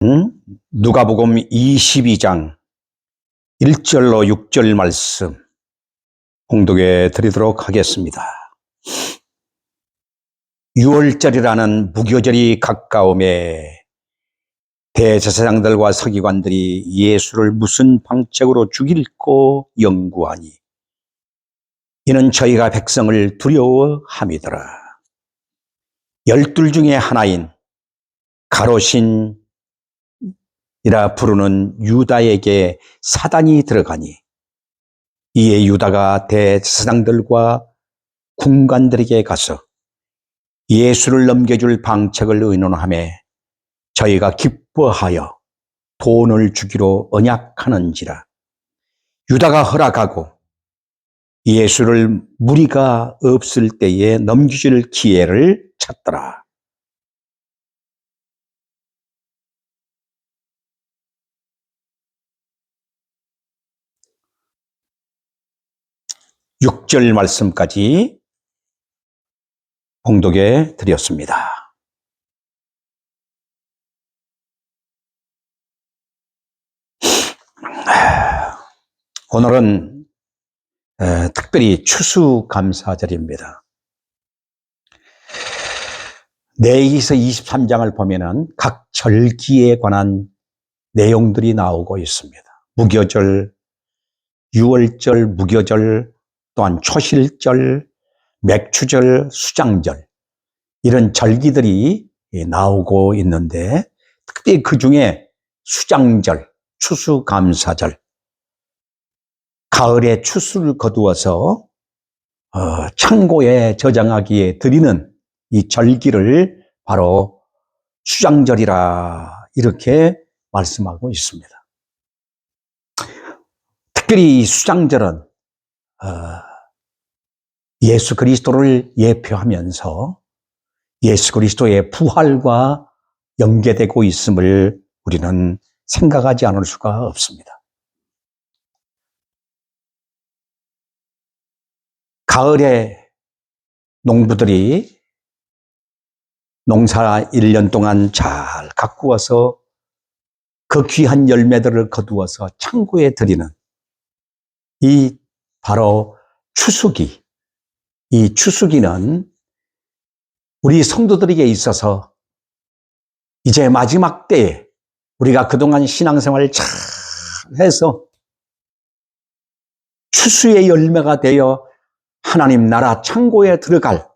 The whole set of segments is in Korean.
누가복음 22장 1절로 6절 말씀 봉독해 드리도록 하겠습니다. 유월절이라는 무교절이 가까움에 대제사장들과 서기관들이 예수를 무슨 방책으로 죽일고 연구하니 이는 저희가 백성을 두려워함이더라. 12 중에 하나인 가롯인 이라 부르는 유다에게 사단이 들어가니 이에 유다가 대제사장들과 군관들에게 가서 예수를 넘겨줄 방책을 의논하며 저희가 기뻐하여 돈을 주기로 언약하는지라. 유다가 허락하고 예수를 무리가 없을 때에 넘겨줄 기회를 찾더라. 6절 말씀까지 봉독해 드렸습니다. 오늘은 특별히 추수감사절입니다. 레위기서 23장을 보면은 각 절기에 관한 내용들이 나오고 있습니다. 무교절, 유월절, 무교절, 또한 초실절, 맥추절, 수장절 이런 절기들이 나오고 있는데 특히 그 중에 수장절, 추수감사절, 가을에 추수를 거두어서 창고에 저장하기에 드리는 이 절기를 바로 수장절이라 이렇게 말씀하고 있습니다. 특별히 이 수장절은 예수 그리스도를 예표하면서 예수 그리스도의 부활과 연계되고 있음을 우리는 생각하지 않을 수가 없습니다. 가을에 농부들이 농사 1년 동안 잘 가꾸어서 그 귀한 열매들을 거두어서 창고에 드리는 이 바로 추수기. 이 추수기는 우리 성도들에게 있어서 이제 마지막 때에 우리가 그동안 신앙생활을 잘 해서 추수의 열매가 되어 하나님 나라 창고에 들어갈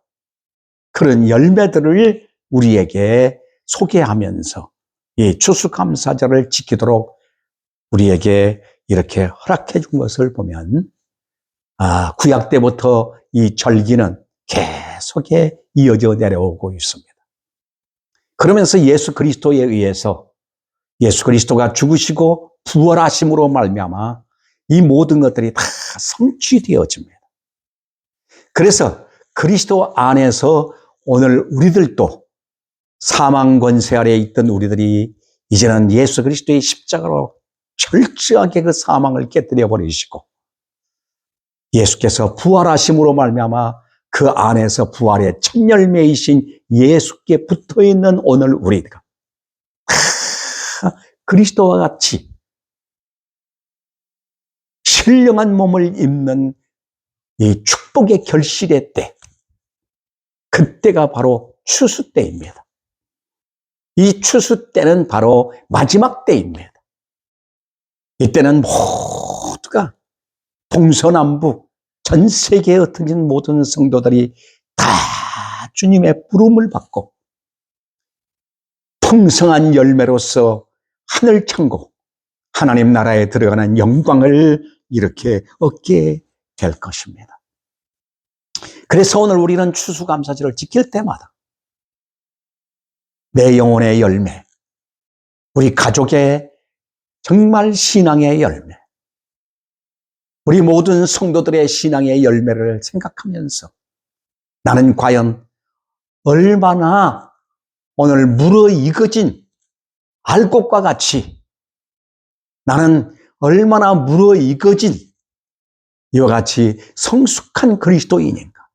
그런 열매들을 우리에게 소개하면서 이 추수감사절을 지키도록 우리에게 이렇게 허락해 준 것을 보면 구약 때부터 이 절기는 계속해 이어져 내려오고 있습니다. 그러면서 예수 그리스도에 의해서 예수 그리스도가 죽으시고 부활하심으로 말미암아 이 모든 것들이 다 성취되어집니다. 그래서 그리스도 안에서 오늘 우리들도 사망 권세 아래에 있던 우리들이 이제는 예수 그리스도의 십자가로 철저하게 그 사망을 깨뜨려 버리시고 예수께서 부활하심으로 말미암아 그 안에서 부활의 첫 열매이신 예수께 붙어있는 오늘 우리가 그리스도와 같이 신령한 몸을 입는 이 축복의 결실의 때, 그때가 바로 추수 때입니다. 이 추수 때는 바로 마지막 때입니다. 이때는 모두가 동서남북 전 세계에 흩어진 모든 성도들이 다 주님의 부름을 받고 풍성한 열매로서 하늘 창고, 하나님 나라에 들어가는 영광을 이렇게 얻게 될 것입니다. 그래서 오늘 우리는 추수감사절을 지킬 때마다 내 영혼의 열매, 우리 가족의 정말 신앙의 열매, 우리 모든 성도들의 신앙의 열매를 생각하면서 나는 과연 얼마나 오늘 무르익어진 알곡과 같이 나는 얼마나 무르익어진 이와 같이 성숙한 그리스도인인가,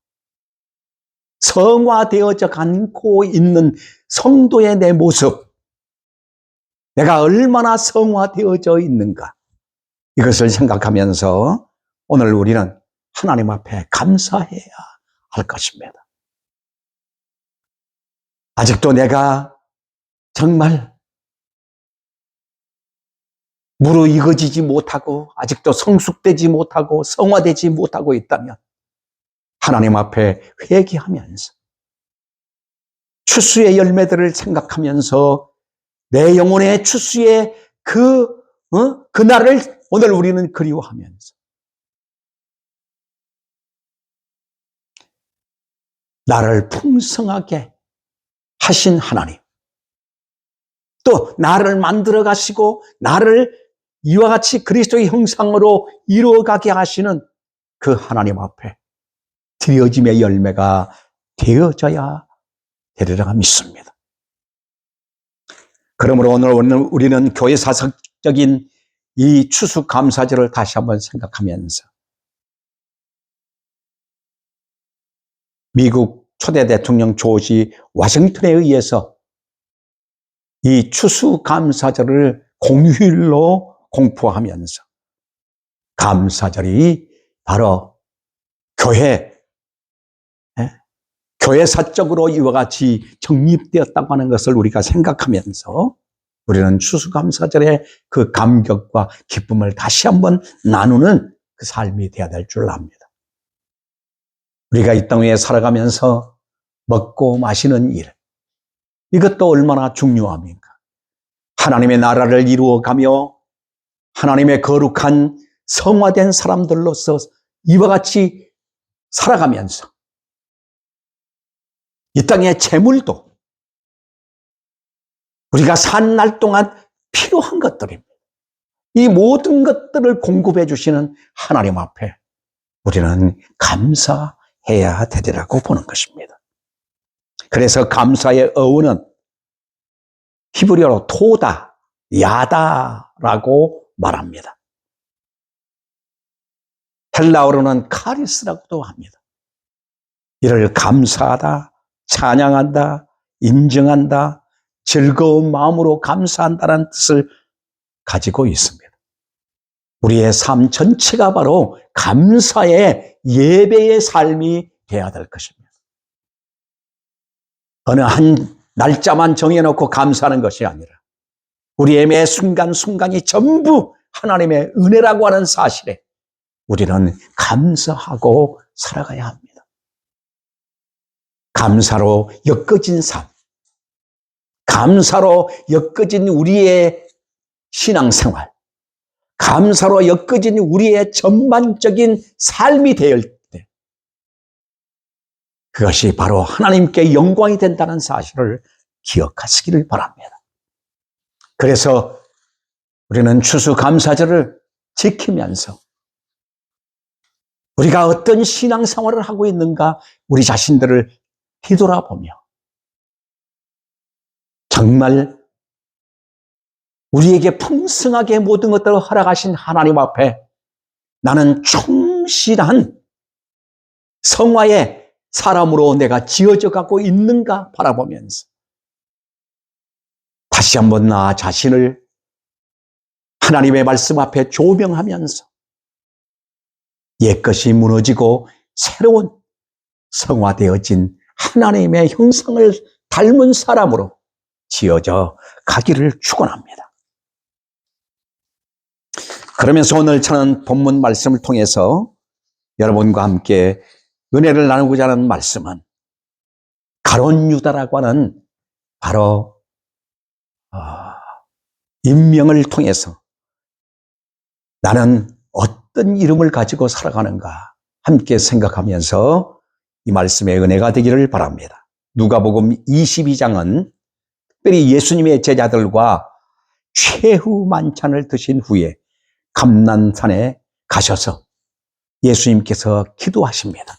성화되어져 가고 있는 성도의 내 모습, 내가 얼마나 성화되어져 있는가, 이것을 생각하면서 오늘 우리는 하나님 앞에 감사해야 할 것입니다. 아직도 내가 정말 무르익어지지 못하고 아직도 성숙되지 못하고 성화되지 못하고 있다면 하나님 앞에 회개하면서 추수의 열매들을 생각하면서 내 영혼의 추수의 그날을 오늘 우리는 그리워하면서 나를 풍성하게 하신 하나님, 또 나를 만들어 가시고 나를 이와 같이 그리스도의 형상으로 이루어가게 하시는 그 하나님 앞에 드려짐의 열매가 되어져야 되리라 믿습니다. 그러므로 오늘 우리는 교회 사석적인 이 추수감사절을 다시 한번 생각하면서 미국 초대 대통령 조지 워싱턴에 의해서 이 추수감사절을 공휴일로 공포하면서 감사절이 바로 교회사적으로 이와 같이 정립되었다고 하는 것을 우리가 생각하면서 우리는 추수감사절의 그 감격과 기쁨을 다시 한번 나누는 그 삶이 되어야 될 줄 압니다. 우리가 이 땅 위에 살아가면서 먹고 마시는 일, 이것도 얼마나 중요합니까? 하나님의 나라를 이루어가며 하나님의 거룩한 성화된 사람들로서 이와 같이 살아가면서 이 땅의 재물도 우리가 산 날 동안 필요한 것들입니다. 이 모든 것들을 공급해 주시는 하나님 앞에 우리는 감사해야 되리라고 보는 것입니다. 그래서 감사의 어원은 히브리어로 토다, 야다라고 말합니다. 헬라어로는 카리스라고도 합니다. 이를 감사하다, 찬양한다, 인정한다, 즐거운 마음으로 감사한다는 뜻을 가지고 있습니다. 우리의 삶 전체가 바로 감사의 예배의 삶이 되어야 될 것입니다. 어느 한 날짜만 정해놓고 감사하는 것이 아니라 우리의 매 순간순간이 전부 하나님의 은혜라고 하는 사실에 우리는 감사하고 살아가야 합니다. 감사로 엮어진 삶, 감사로 엮어진 우리의 신앙생활, 감사로 엮어진 우리의 전반적인 삶이 될 때 그것이 바로 하나님께 영광이 된다는 사실을 기억하시기를 바랍니다. 그래서 우리는 추수감사절을 지키면서 우리가 어떤 신앙생활을 하고 있는가 우리 자신들을 뒤돌아보며 정말 우리에게 풍성하게 모든 것들을 허락하신 하나님 앞에 나는 충실한 성화의 사람으로 내가 지어져 가고 있는가 바라보면서 다시 한번 나 자신을 하나님의 말씀 앞에 조명하면서 옛것이 무너지고 새로운 성화되어진 하나님의 형상을 닮은 사람으로 지어져 가기를 축원합니다. 그러면서 오늘 저는 본문 말씀을 통해서 여러분과 함께 은혜를 나누고자 하는 말씀은 가룟 유다라고 하는 바로 임명을 통해서 나는 어떤 이름을 가지고 살아가는가 함께 생각하면서 이 말씀의 은혜가 되기를 바랍니다. 누가복음 22장은 특별히 예수님의 제자들과 최후 만찬을 드신 후에 감난산에 가셔서 예수님께서 기도하십니다.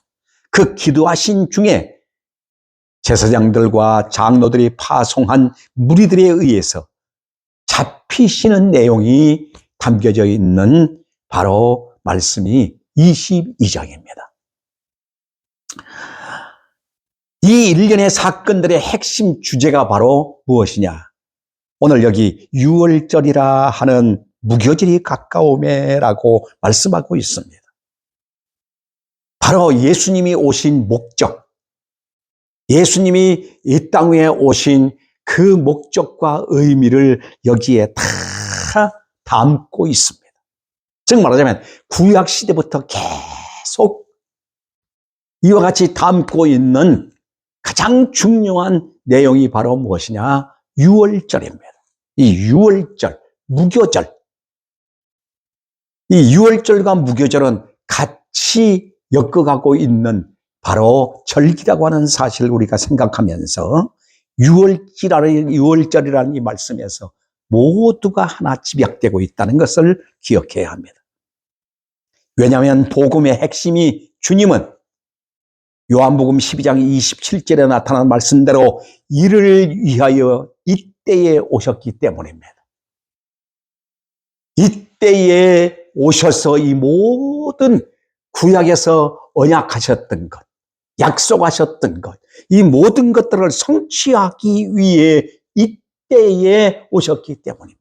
그 기도하신 중에 제사장들과 장로들이 파송한 무리들에 의해서 잡히시는 내용이 담겨져 있는 바로 말씀이 22장입니다. 이 일련의 사건들의 핵심 주제가 바로 무엇이냐? 오늘 여기 유월절이라 하는 무교절이 가까우매라고 말씀하고 있습니다. 바로 예수님이 오신 목적, 예수님이 이 땅 위에 오신 그 목적과 의미를 여기에 다 담고 있습니다. 즉 말하자면 구약시대부터 계속 이와 같이 담고 있는 가장 중요한 내용이 바로 무엇이냐? 유월절입니다. 이 유월절, 무교절. 이 유월절과 무교절은 같이 엮어가고 있는 바로 절기라고 하는 사실을 우리가 생각하면서 유월절이라는 이 말씀에서 모두가 하나 집약되고 있다는 것을 기억해야 합니다. 왜냐하면 복음의 핵심이 주님은 요한복음 12장 27절에 나타난 말씀대로 이를 위하여 이때에 오셨기 때문입니다. 이때에 오셔서 이 모든 구약에서 언약하셨던 것, 약속하셨던 것, 이 모든 것들을 성취하기 위해 이때에 오셨기 때문입니다.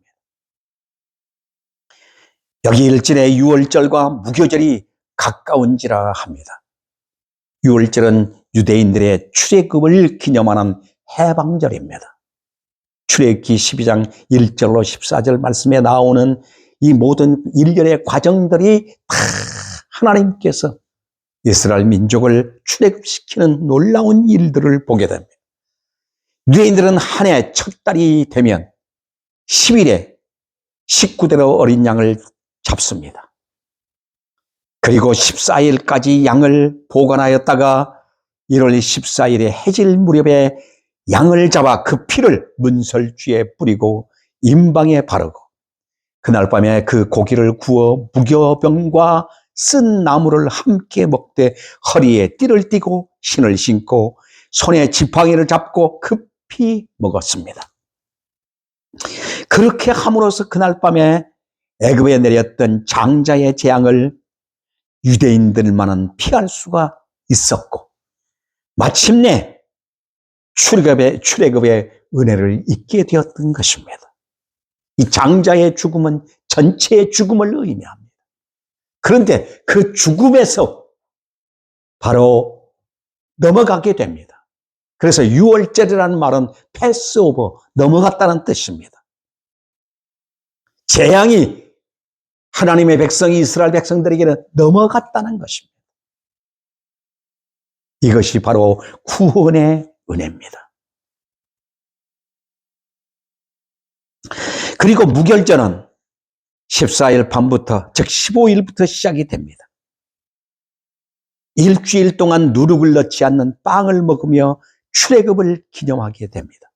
여기 일진의 유월절과 무교절이 가까운지라 합니다. 유월절은 유대인들의 출애굽을 기념하는 해방절입니다. 출애굽기 12장 1절로 14절 말씀에 나오는 이 모든 일련의 과정들이 다 하나님께서 이스라엘 민족을 출애굽시키는 놀라운 일들을 보게 됩니다. 유대인들은 한 해 첫 달이 되면 10일에 19대로 어린 양을 잡습니다. 그리고 14일까지 양을 보관하였다가 1월 14일에 해질 무렵에 양을 잡아 그 피를 문설주에 뿌리고 임방에 바르고 그날 밤에 그 고기를 구워 무교병과 쓴 나무를 함께 먹되 허리에 띠를 띠고 신을 신고 손에 지팡이를 잡고 급히 먹었습니다. 그렇게 함으로써 그날 밤에 애굽에 내렸던 장자의 재앙을 유대인들만은 피할 수가 있었고 마침내 출애굽의 은혜를 잊게 되었던 것입니다. 이 장자의 죽음은 전체의 죽음을 의미합니다. 그런데 그 죽음에서 바로 넘어가게 됩니다. 그래서 유월절이라는 말은 패스오버, 넘어갔다는 뜻입니다. 재앙이 하나님의 백성이 이스라엘 백성들에게는 넘어갔다는 것입니다. 이것이 바로 구원의 은혜입니다. 그리고 무결절은 14일 밤부터, 즉 15일부터 시작이 됩니다. 일주일 동안 누룩을 넣지 않는 빵을 먹으며 출애굽을 기념하게 됩니다.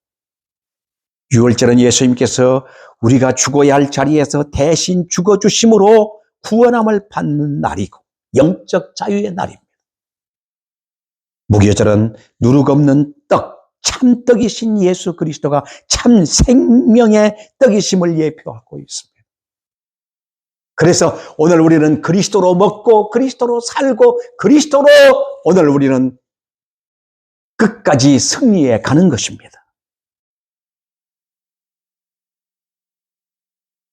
유월절은 예수님께서 우리가 죽어야 할 자리에서 대신 죽어주심으로 구원함을 받는 날이고 영적 자유의 날입니다. 무교절은 누룩 없는 떡, 참떡이신 예수 그리스도가 참 생명의 떡이심을 예표하고 있습니다. 그래서 오늘 우리는 그리스도로 먹고 그리스도로 살고 그리스도로 오늘 우리는 끝까지 승리해 가는 것입니다.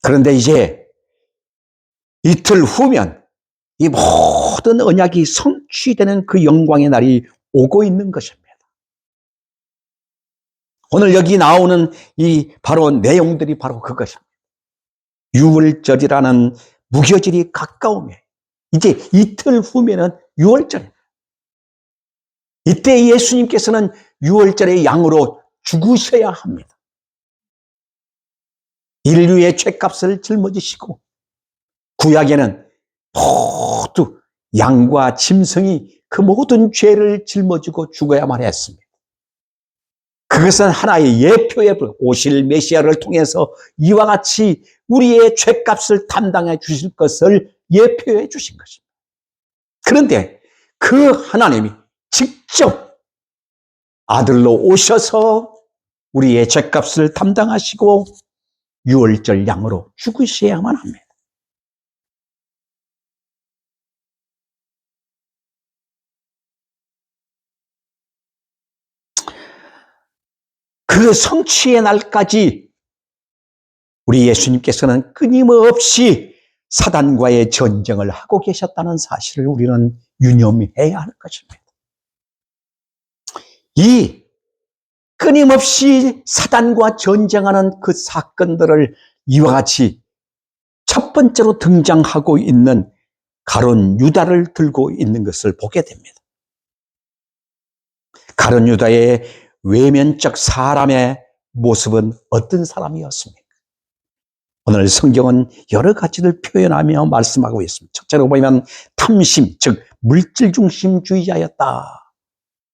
그런데 이제 이틀 후면 이 모든 언약이 성취되는 그 영광의 날이 오고 있는 것입니다. 오늘 여기 나오는 이 바로 내용들이 바로 그것입니다. 유월절이라는 무교절이 가까우면 이제 이틀 후면은 유월절입니다. 이때 예수님께서는 유월절의 양으로 죽으셔야 합니다. 인류의 죄값을 짊어지시고 구약에는 모두 양과 짐승이 그 모든 죄를 짊어지고 죽어야만 했습니다. 그것은 하나의 예표에 오실 메시아를 통해서 이와 같이 우리의 죄값을 담당해 주실 것을 예표해 주신 것입니다. 그런데 그 하나님이 직접 아들로 오셔서 우리의 죄값을 담당하시고 유월절 양으로 죽으셔야만 합니다. 그 성취의 날까지 우리 예수님께서는 끊임없이 사단과의 전쟁을 하고 계셨다는 사실을 우리는 유념해야 하는 것입니다. 이 끊임없이 사단과 전쟁하는 그 사건들을 이와 같이 첫 번째로 등장하고 있는 가룟 유다를 들고 있는 것을 보게 됩니다. 가룟 유다의 외면적 사람의 모습은 어떤 사람이었습니까? 오늘 성경은 여러 가지를 표현하며 말씀하고 있습니다. 첫째로 보면 탐심, 즉 물질 중심주의자였다.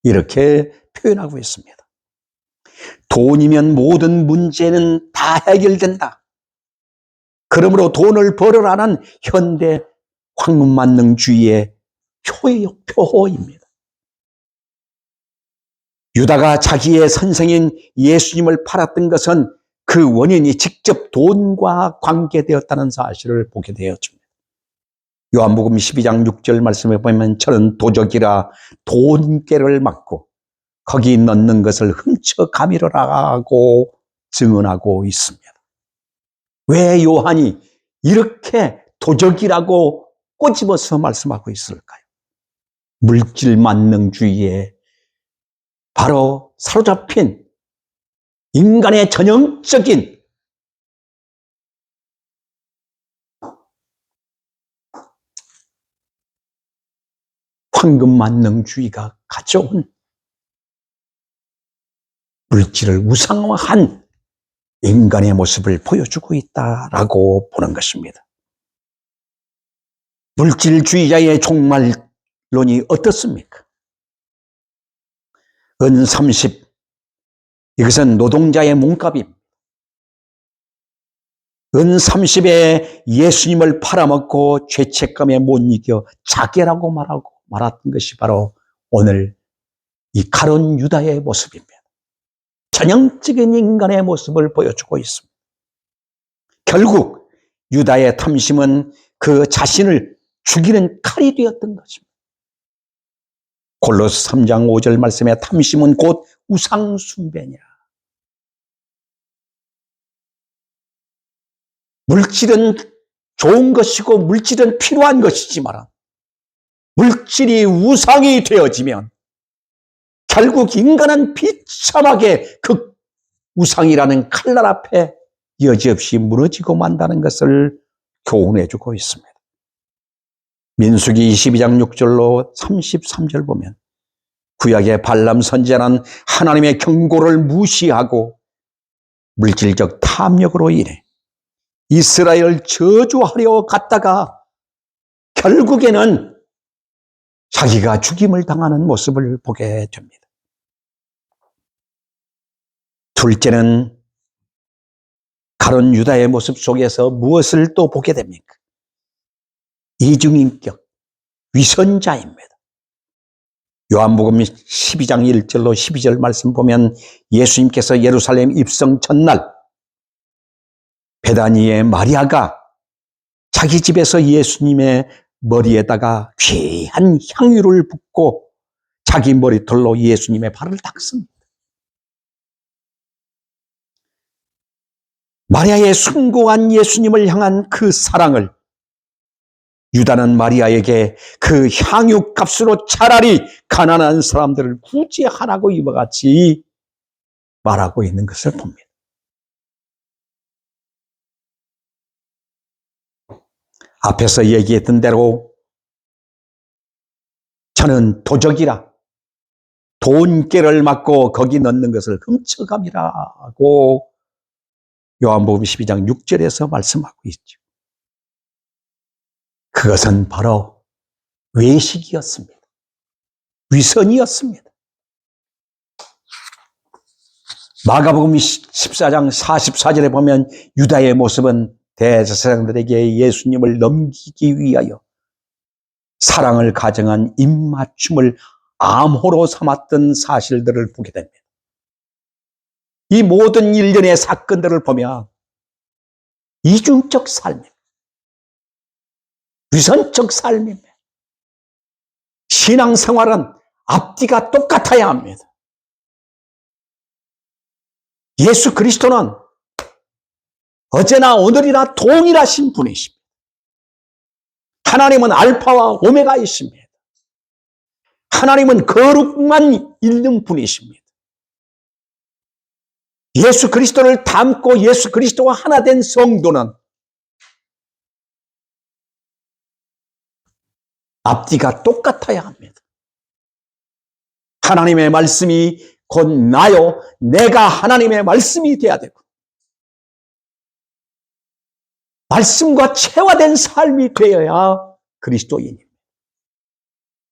이렇게 표현하고 있습니다. 돈이면 모든 문제는 다 해결된다. 그러므로 돈을 벌으라는 현대 황금만능주의의 표호입니다. 유다가 자기의 선생인 예수님을 팔았던 것은 그 원인이 직접 돈과 관계되었다는 사실을 보게 되었습니다. 요한복음 12장 6절 말씀에 보면 저는 도적이라 돈꾀를 맞고 거기 넣는 것을 훔쳐 가미르라고 증언하고 있습니다. 왜 요한이 이렇게 도적이라고 꼬집어서 말씀하고 있을까요? 물질 만능주의에 바로 사로잡힌 인간의 전형적인 황금만능주의가 가져온 물질을 우상화한 인간의 모습을 보여주고 있다라고 보는 것입니다. 물질주의자의 종말론이 어떻습니까? 은 30, 이것은 노동자의 몸값입니다. 은 30에 예수님을 팔아먹고 죄책감에 못 이겨 자괴라고 말했던 것이 바로 오늘 이 가룟 유다의 모습입니다. 전형적인 인간의 모습을 보여주고 있습니다. 결국 유다의 탐심은 그 자신을 죽이는 칼이 되었던 것입니다. 골로새 3장 5절 말씀에 탐심은 곧 우상숭배니라. 물질은 좋은 것이고 물질은 필요한 것이지만 물질이 우상이 되어지면 결국 인간은 비참하게 그 우상이라는 칼날 앞에 여지없이 무너지고 만다는 것을 교훈해주고 있습니다. 민수기 22장 6절로 33절 보면 구약의 발람 선지자는 하나님의 경고를 무시하고 물질적 탐욕으로 인해 이스라엘을 저주하려 갔다가 결국에는 자기가 죽임을 당하는 모습을 보게 됩니다. 둘째는 가룟 유다의 모습 속에서 무엇을 또 보게 됩니까? 이중인격, 위선자입니다. 요한복음 12장 1절로 12절 말씀 보면 예수님께서 예루살렘 입성 전날 베다니의 마리아가 자기 집에서 예수님의 머리에다가 귀한 향유를 붓고 자기 머리털로 예수님의 발을 닦습니다. 마리아의 숭고한 예수님을 향한 그 사랑을 유다는 마리아에게 그 향유 값으로 차라리 가난한 사람들을 구제하라고 이와 같이 말하고 있는 것을 봅니다. 앞에서 얘기했던 대로 저는 도적이라 돈꾀를 맞고 거기 넣는 것을 훔쳐감이라고 요한복음 12장 6절에서 말씀하고 있죠. 그것은 바로 외식이었습니다. 위선이었습니다. 마가복음 14장 44절에 보면 유다의 모습은 대제사장들에게 예수님을 넘기기 위하여 사랑을 가정한 입맞춤을 암호로 삼았던 사실들을 보게 됩니다. 이 모든 일련의 사건들을 보면 이중적 삶입니다. 위선적 삶입니다. 신앙생활은 앞뒤가 똑같아야 합니다. 예수 그리스도는 어제나 오늘이나 동일하신 분이십니다. 하나님은 알파와 오메가이십니다. 하나님은 거룩만 있는 분이십니다. 예수 그리스도를 닮고 예수 그리스도와 하나 된 성도는 앞뒤가 똑같아야 합니다. 하나님의 말씀이 곧 나요, 내가 하나님의 말씀이 돼야 되고, 말씀과 체화된 삶이 되어야 그리스도인입니다.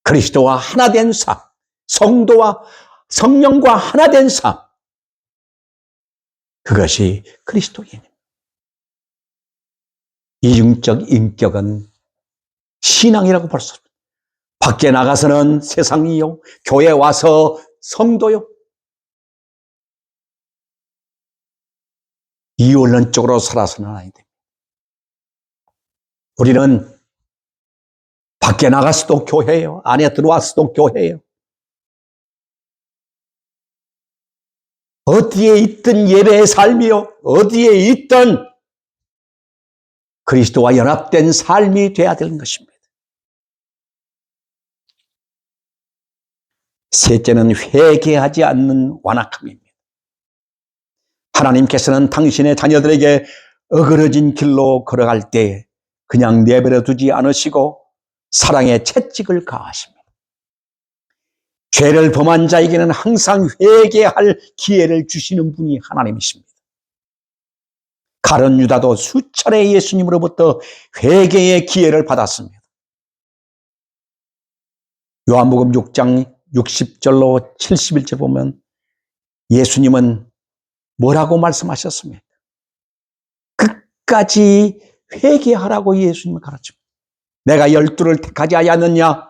그리스도와 하나 된 삶, 성도와 성령과 하나 된 삶, 그것이 그리스도인입니다. 이중적 인격은 신앙이라고 볼 수 없습니다. 밖에 나가서는 세상이요, 교회 와서 성도요. 이원론적으로 살아서는 아니 됩니다. 우리는 밖에 나가서도 교회예요. 안에 들어와서도 교회예요. 어디에 있든 예배의 삶이요, 어디에 있든 그리스도와 연합된 삶이 되어야 되는 것입니다. 셋째는 회개하지 않는 완악함입니다. 하나님께서는 당신의 자녀들에게 어그러진 길로 걸어갈 때 그냥 내버려 두지 않으시고 사랑의 채찍을 가하십니다. 죄를 범한 자에게는 항상 회개할 기회를 주시는 분이 하나님이십니다. 가룟 유다도 수차례 예수님으로부터 회개의 기회를 받았습니다. 요한복음 6장 60절로 71절 보면 예수님은 뭐라고 말씀하셨습니까? 끝까지 회개하라고 예수님은 가르칩니다. 내가 12를 택하지 않았느냐?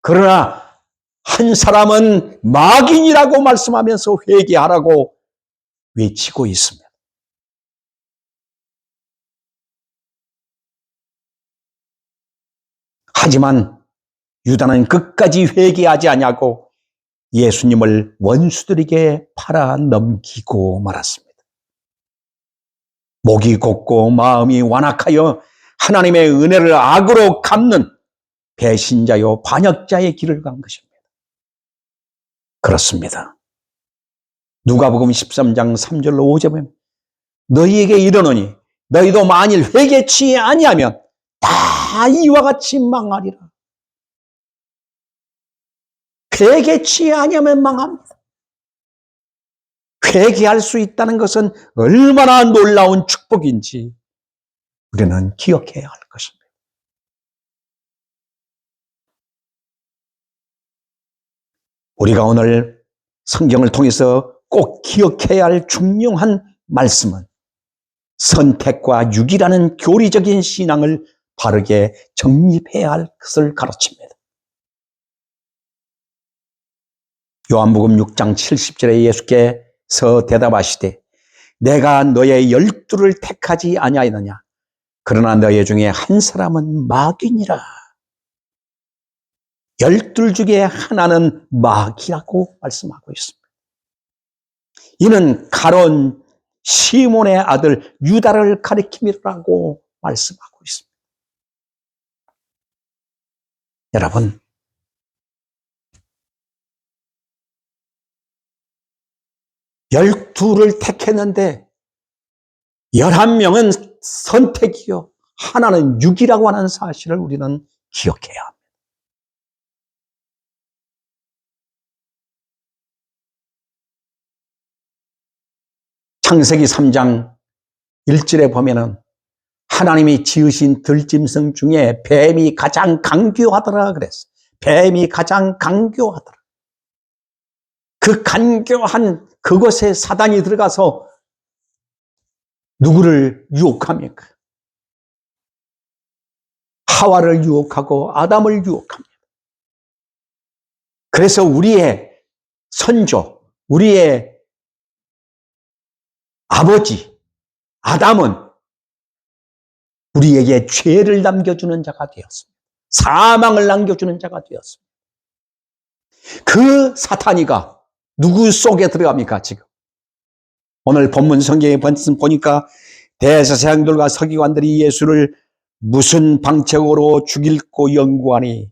그러나 한 사람은 마귀니라고 말씀하면서 회개하라고 외치고 있습니다. 하지만 유다는 끝까지 회개하지 않냐고 예수님을 원수들에게 팔아 넘기고 말았습니다. 목이 곧고 마음이 완악하여 하나님의 은혜를 악으로 갚는 배신자요 반역자의 길을 간 것입니다. 그렇습니다. 누가복음 13장 3절로 5절에 보면 너희에게 이르노니 너희도 만일 회개치 아니하면 다 이와 같이 망하리라. 회개치 아니하면 망합니다. 회개할 수 있다는 것은 얼마나 놀라운 축복인지 우리는 기억해야 할 것입니다. 우리가 오늘 성경을 통해서 꼭 기억해야 할 중요한 말씀은 선택과 유기라는 교리적인 신앙을 바르게 정립해야 할 것을 가르칩니다. 요한복음 6장 70절에 예수께서 대답하시되 내가 너의 12를 택하지 아니하였느냐? 그러나 너희 중에 한 사람은 마귀니라. 12 중에 하나는 마귀라고 말씀하고 있습니다. 이는 가룟 시몬의 아들 유다를 가리킴이라고 말씀하고 있습니다. 여러분, 열두를 택했는데 11명은 선택이요, 하나는 육이라고 하는 사실을 우리는 기억해야 합니다. 창세기 3장 1절에 보면은 하나님이 지으신 들짐승 중에 뱀이 가장 간교하더라 그랬어. 뱀이 가장 간교하더라. 그 간교한 그곳에 사단이 들어가서 누구를 유혹합니까? 하와를 유혹하고 아담을 유혹합니다. 그래서 우리의 선조, 우리의 아버지 아담은 우리에게 죄를 남겨주는 자가 되었습니다. 사망을 남겨주는 자가 되었습니다. 그 사탄이가 누구 속에 들어갑니까? 지금 오늘 본문 성경에 보니까 대제사장들과 서기관들이 예수를 무슨 방책으로 죽일고 연구하니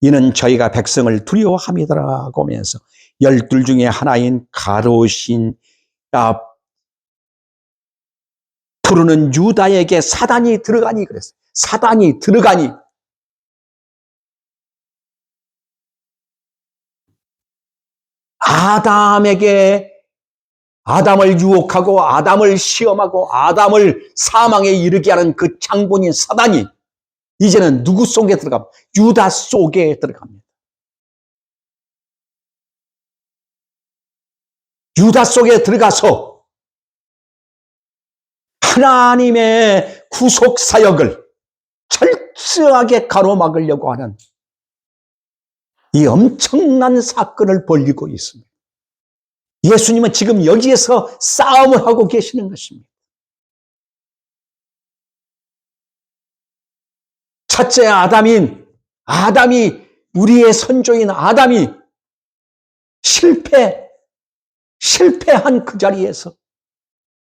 이는 저희가 백성을 두려워함이더라고 하면서 12 중에 하나인 가롯인 부르는 유다에게 사단이 들어가니 그랬어요. 사단이 들어가니. 아담을 유혹하고 아담을 시험하고 아담을 사망에 이르게 하는 그 장본인 사단이 이제는 누구 속에 들어갑니다. 유다 속에 들어갑니다. 유다 속에 들어가서 하나님의 구속 사역을 철저하게 가로막으려고 하는 이 엄청난 사건을 벌이고 있습니다. 예수님은 지금 여기에서 싸움을 하고 계시는 것입니다. 첫째 아담이 우리의 선조인 아담이 실패한 그 자리에서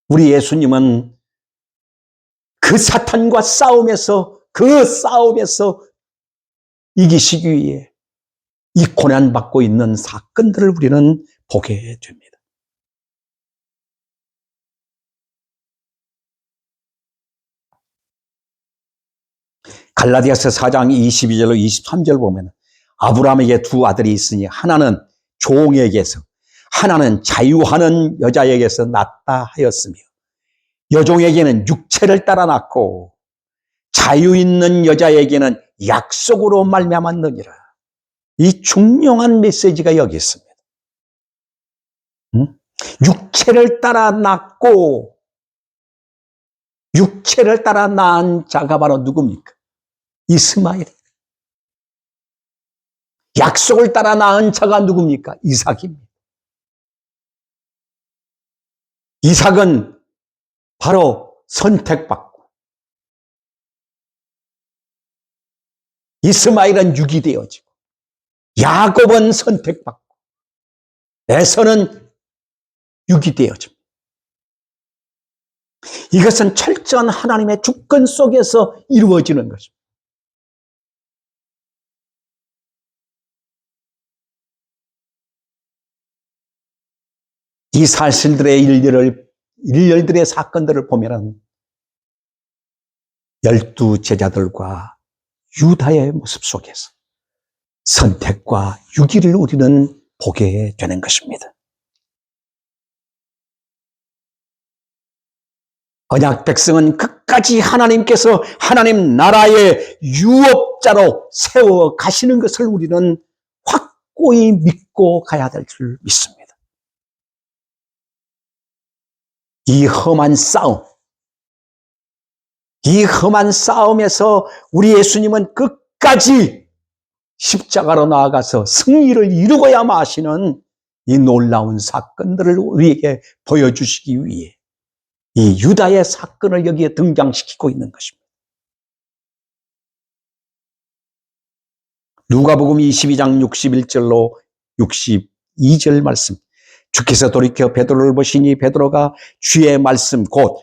우리 예수님은 그 사탄과 싸움에서 이기시기 위해 이 고난받고 있는 사건들을 우리는 보게 됩니다. 갈라디아서 4장 22절로 23절 보면 아브라함에게 2 아들이 있으니 하나는 종에게서 하나는 자유하는 여자에게서 낳았다 하였으며 여종에게는 육체를 따라 낳고 자유 있는 여자에게는 약속으로 말미암았느니라. 이 중요한 메시지가 여기 있습니다. 육체를 따라 낳고 육체를 따라 낳은 자가 바로 누굽니까? 이스마엘. 약속을 따라 낳은 자가 누굽니까? 이삭입니다. 이삭은 바로 선택받고 이스마엘은 육이 되어지고 야곱은 선택받고 에서는 육이 되어집니다. 이것은 철저한 하나님의 주권 속에서 이루어지는 것입니다. 이 사실들의 일렬들의 사건들을 보면 12 제자들과 유다의 모습 속에서 선택과 유기를 우리는 보게 되는 것입니다. 언약 백성은 끝까지 하나님께서 하나님 나라의 유업자로 세워 가시는 것을 우리는 확고히 믿고 가야 될 줄 믿습니다. 이 험한 싸움에서 우리 예수님은 끝까지 십자가로 나아가서 승리를 이루고야만 하시는 이 놀라운 사건들을 우리에게 보여주시기 위해 이 유다의 사건을 여기에 등장시키고 있는 것입니다. 누가복음 22장 61절로 62절 말씀. 주께서 돌이켜 베드로를 보시니 베드로가 주의 말씀 곧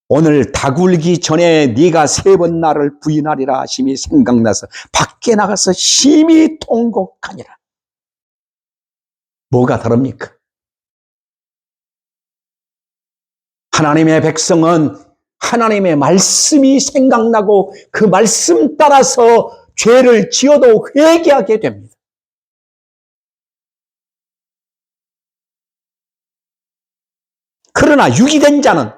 오늘 다 굴기 전에 네가 3번 나를 부인하리라 하심이 생각나서 밖에 나가서 심히 통곡하니라. 뭐가 다릅니까? 하나님의 백성은 하나님의 말씀이 생각나고 그 말씀 따라서 죄를 지어도 회개하게 됩니다. 그러나 유기된 자는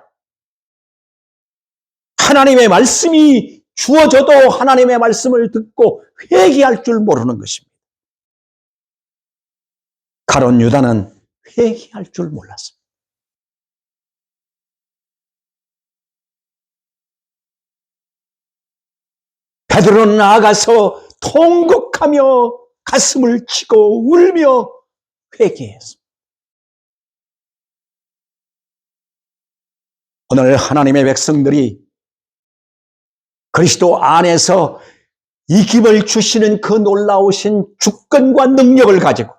하나님의 말씀이 주어져도 하나님의 말씀을 듣고 회개할 줄 모르는 것입니다. 가룟 유다는 회개할 줄 몰랐습니다. 베드로는 나아가서 통곡하며 가슴을 치고 울며 회개했습니다. 오늘 하나님의 백성들이 그리스도 안에서 이김을 주시는 그 놀라우신 주권과 능력을 가지고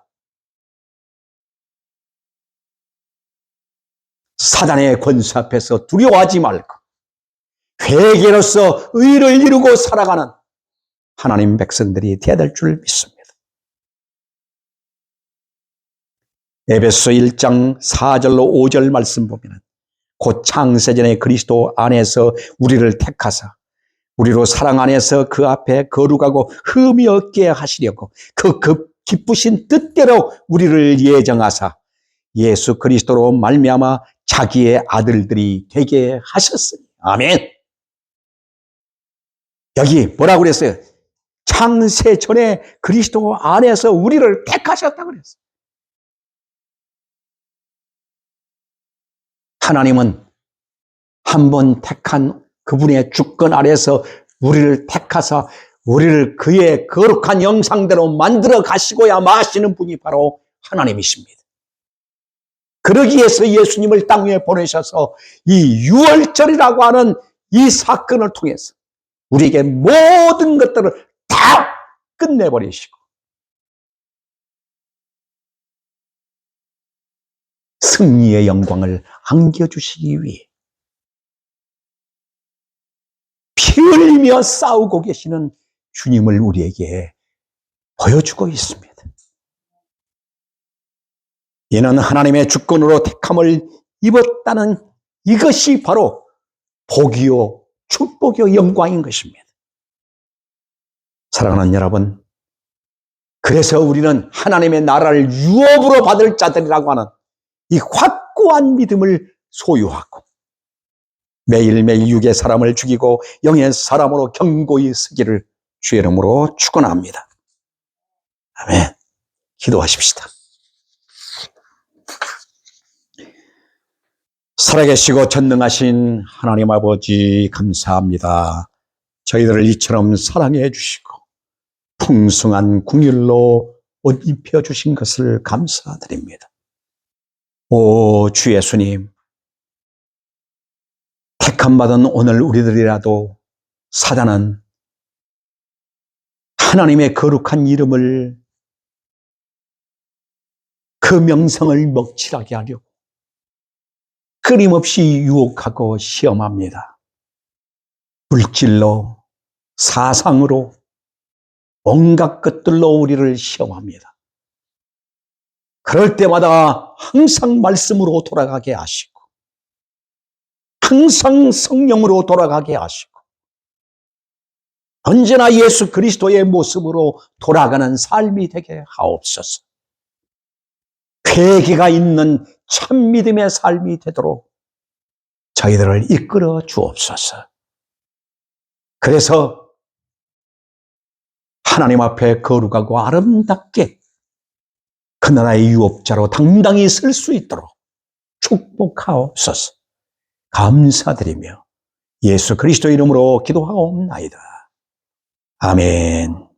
사단의 권세 앞에서 두려워하지 말고 회개로서 의를 이루고 살아가는 하나님 백성들이 되어야 될 줄 믿습니다. 에베소 1장 4절로 5절 말씀 보면 곧 창세전에 그리스도 안에서 우리를 택하사 우리로 사랑 안에서 그 앞에 거룩하고 흠이 없게 하시려고 그 기쁘신 뜻대로 우리를 예정하사 예수 그리스도로 말미암아 자기의 아들들이 되게 하셨으니. 아멘. 여기 뭐라고 그랬어요? 창세 전에 그리스도 안에서 우리를 택하셨다고 그랬어요. 하나님은 한 번 택한 그분의 주권 아래서 우리를 택하사 우리를 그의 거룩한 형상대로 만들어 가시고야 마시는 분이 바로 하나님이십니다. 그러기 위해서 예수님을 땅 위에 보내셔서 이 유월절이라고 하는 이 사건을 통해서 우리에게 모든 것들을 다 끝내버리시고 승리의 영광을 안겨주시기 위해 피 흘리며 싸우고 계시는 주님을 우리에게 보여주고 있습니다. 이는 하나님의 주권으로 택함을 입었다는 이것이 바로 복이요 축복이요 영광인 것입니다. 사랑하는 여러분, 그래서 우리는 하나님의 나라를 유업으로 받을 자들이라고 하는 이 확고한 믿음을 소유하고 매일매일 육의 사람을 죽이고 영의 사람으로 견고히 서기를 주의 이름으로 축원합니다. 아멘. 기도하십시다. 살아계시고 전능하신 하나님 아버지 감사합니다. 저희들을 이처럼 사랑해 주시고 풍성한 긍휼로 옷 입혀 주신 것을 감사드립니다. 오 주 예수님, 택함받은 오늘 우리들이라도 사단은 하나님의 거룩한 이름을 그 명성을 먹칠하게 하려고 끊임없이 유혹하고 시험합니다. 물질로, 사상으로, 온갖 것들로 우리를 시험합니다. 그럴 때마다 항상 말씀으로 돌아가게 하시고 항상 성령으로 돌아가게 하시고 언제나 예수 그리스도의 모습으로 돌아가는 삶이 되게 하옵소서. 회개가 있는 참 믿음의 삶이 되도록 저희들을 이끌어 주옵소서. 그래서 하나님 앞에 거룩하고 아름답게 그 나라의 유업자로 당당히 설 수 있도록 축복하옵소서. 감사드리며 예수 그리스도 이름으로 기도하옵나이다. 아멘.